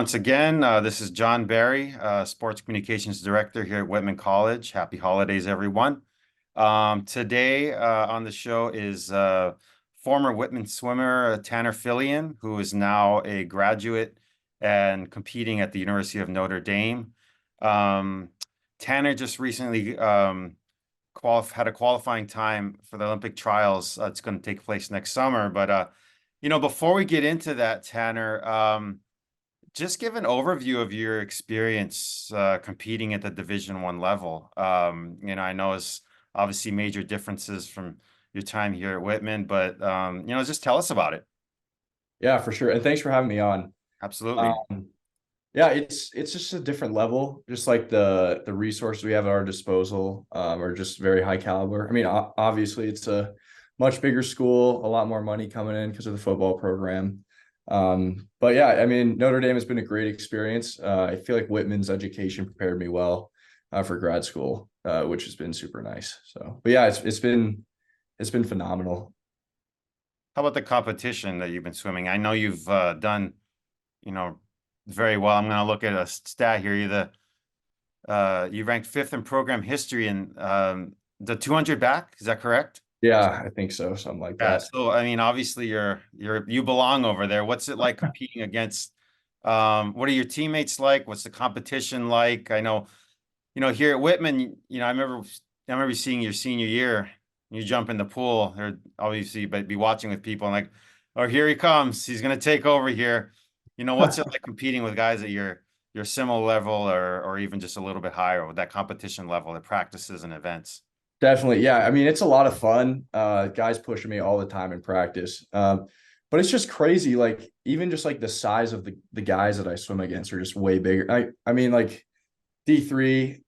once again. This is John Barry, Sports Communications Director here at Whitman College. Happy holidays, everyone. Today on the show is former Whitman swimmer Tanner Filion, who is now a graduate and competing at the University of Notre Dame. Tanner just recently had a qualifying time for the Olympic trials. It's going to take place next summer. But before we get into that, Tanner, just give an overview of your experience competing at the Division I level. I know it's obviously major differences from your time here at Whitman, but just tell us about it. Yeah, for sure. And thanks for having me on. Absolutely. Um, yeah, it's just a different level. Just like the resources we have at our disposal are just very high caliber. I mean, obviously it's a much bigger school, a lot more money coming in because of the football program. But yeah, I mean, Notre Dame has been a great experience. I feel like Whitman's education prepared me well for grad school, which has been super nice. So, but yeah, it's been phenomenal. How about the competition that you've been swimming? I know you've done, very well. I'm going to look at a stat here. You ranked fifth in program history in the 200 back. Is that correct? Yeah, I think so, something like Yeah. that. So, I mean, obviously you belong over there. What's it like competing against, what are your teammates like? What's the competition like? I know, here at Whitman, I remember seeing your senior year, you jump in the pool, or obviously, but be watching with people and like, oh, here he comes. He's going to take over here. What's it like competing with guys at your similar level or even just a little bit higher with that competition level at practices and events? Definitely. Yeah. I mean, it's a lot of fun. Guys pushing me all the time in practice. But it's just crazy. Like, even just like the size of the guys that I swim against are just way bigger. I mean, like D3,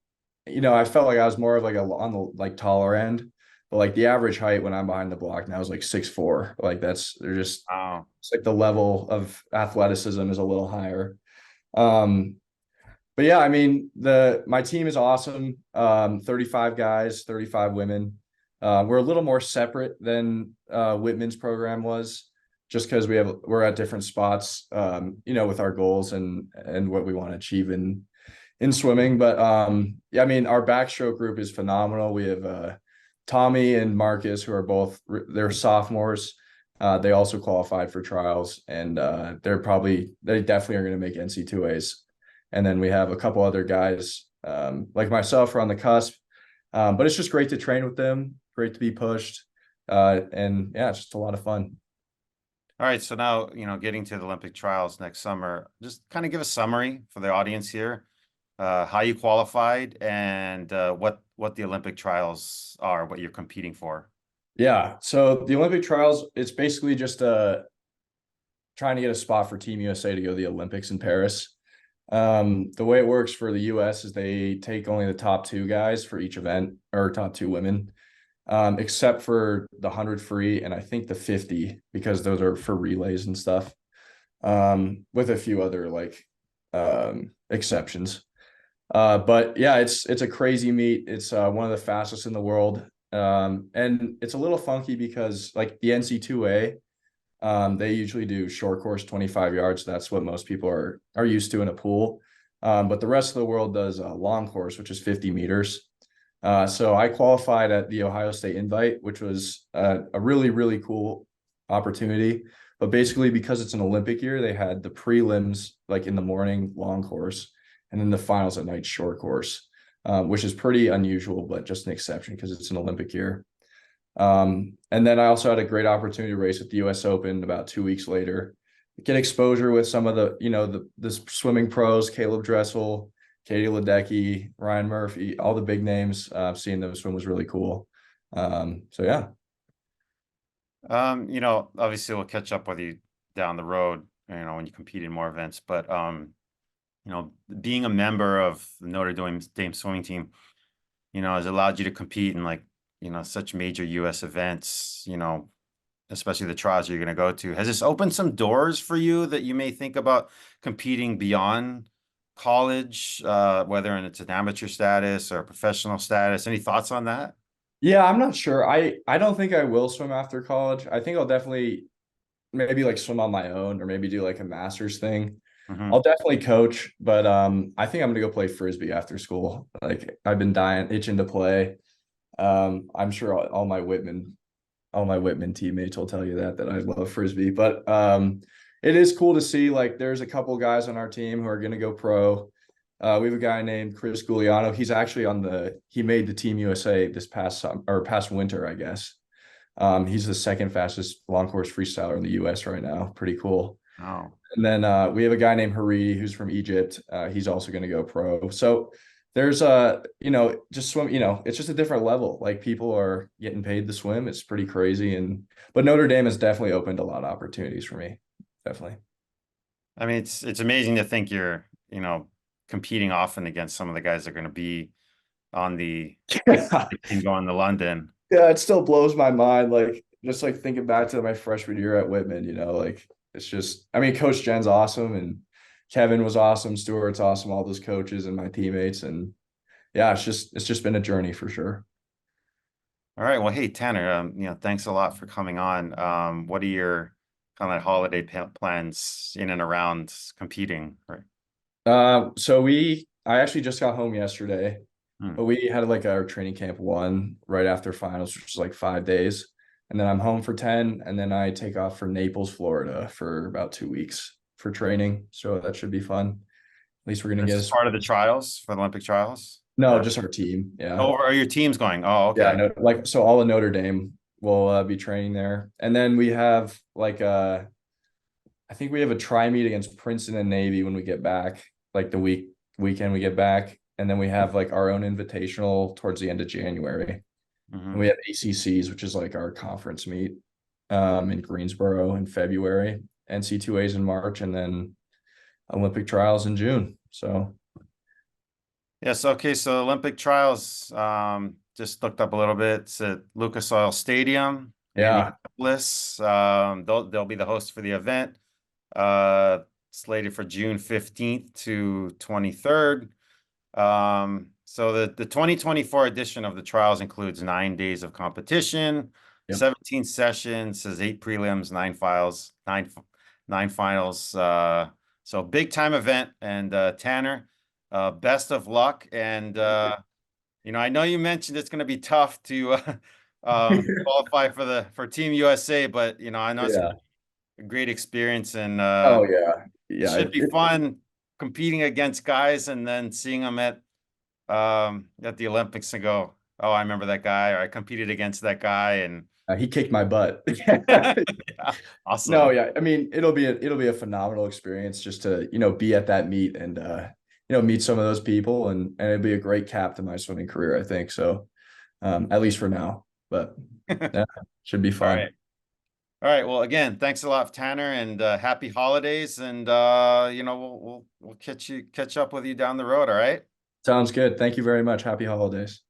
I felt like I was more of like on the like taller end, but like the average height when I'm behind the block now is like 6'4". Like they're just, Oh, it's like the level of athleticism is a little higher. Um, but yeah, I mean, my team is awesome. 35 guys, 35 women. We're a little more separate than Whitman's program was, just because we're at different spots, with our goals and what we want to achieve in swimming. But yeah, I mean, our backstroke group is phenomenal. We have Tommy and Marcus, who are they're sophomores. They also qualified for trials, and they definitely are going to make NC2As. And then we have a couple other guys like myself who are on the cusp. But it's just great to train with them, great to be pushed. And yeah, it's just a lot of fun. all right. So now, getting to the Olympic trials next summer, just kind of give a summary for the audience here, how you qualified and what the Olympic trials are, what you're competing for. Yeah. So the Olympic trials, it's basically just trying to get a spot for Team USA to go to the Olympics in Paris. The way it works for the US is they take only the top two guys for each event, or top two women, except for the 100 free and I think the 50, because those are for relays and stuff, with a few other like exceptions. But yeah, it's a crazy meet. It's one of the fastest in the world. And it's a little funky because like the NC2A, they usually do short course 25 yards. That's what most people are used to in a pool. But the rest of the world does a long course, which is 50 meters. So I qualified at the Ohio State Invite, which was a really, really cool opportunity. But basically, because it's an Olympic year, they had the prelims like in the morning, long course, and then the finals at night, short course, which is pretty unusual, but just an exception because it's an Olympic year. And then I also had a great opportunity to race at the US Open about 2 weeks later, get exposure with some of the swimming pros, Caleb Dressel, Katie Ledecky, Ryan Murphy, all the big names. Seeing them swim was really cool. So yeah. Obviously we'll catch up with you down the road, when you compete in more events, but being a member of the Notre Dame swimming team, has allowed you to compete in like, such major US events, especially the trials you're going to go to. Has this opened some doors for you that you may think about competing beyond college, whether it's an amateur status or professional status? Any thoughts on that? Yeah, I'm not sure. I don't think I will swim after college. I think I'll definitely maybe like swim on my own or maybe do like a master's thing. Hmm. I'll definitely coach, but I think I'm gonna go play frisbee after school. Like I've been itching to play. I'm sure all my Whitman teammates will tell you that I love frisbee. But it is cool to see like there's a couple guys on our team who are gonna go pro. We have a guy named Chris Gugliano. He's actually he made the Team USA this past winter, I guess. He's the second fastest long course freestyler in the US right now. Pretty cool. Oh, And then we have a guy named Hariri who's from Egypt. He's also going to go pro. So there's just swim, it's just a different level. Like people are getting paid to swim. It's pretty crazy. But Notre Dame has definitely opened a lot of opportunities for me. Definitely. I mean, it's amazing to think you're, competing often against some of the guys that are going to be on the Yeah, team going to London. it still blows my mind. Like just like thinking back to my freshman year at Whitman, like it's just, I mean, Coach Jen's awesome and Kevin was awesome, Stewart's awesome, all those coaches and my teammates. And yeah, it's just been a journey for sure. All right. Well, hey, Tanner, thanks a lot for coming on. What are your kind of holiday plans in and around competing? Right. I actually just got home yesterday, Hmm. but we had like our training camp one right after finals, which was like 5 days. And then I'm home for 10, and then I take off for Naples, Florida for about 2 weeks for training. So that should be fun. At least we're gonna This get is us. part of the trials for the Olympic trials, No, or just our team. Yeah. are your teams going? Oh, Yeah, okay. no, like so all of Notre Dame will be training there. And then we have like I think we have a tri meet against Princeton and Navy when we get back, like the weekend we get back. And then we have like our own invitational towards the end of January. And Hmm. we have ACCs, which is like our conference meet in Greensboro in February, NC2As in March, and then Olympic trials in June. So Yes. Okay. So Olympic trials, just looked up a little bit. It's at Lucas Oil Stadium, yeah. Indianapolis. They'll be the host for the event. Uh, Slated for June 15th to 23rd. So the 2024 edition of the trials includes 9 days of competition, Yep. 17 sessions, says 8 prelims, nine finals. So big time event. And Tanner, best of luck. And I know you mentioned it's going to be tough to qualify for Team USA, but I know it's Yeah. a great experience and Oh yeah. it Yeah. should be fun competing against guys and then seeing them at the Olympics and go, oh, I remember that guy, or I competed against that guy, and He kicked my butt. yeah, No, awesome. yeah. I mean, it'll be a phenomenal experience just to, be at that meet and meet some of those people and it'd be a great cap to my swimming career, I think. So, at least for now. But yeah, should be All fun. right. All right. Well, again, thanks a lot, Tanner, and happy holidays. And we'll catch up with you down the road. All right. Sounds good. Thank you very much. Happy holidays.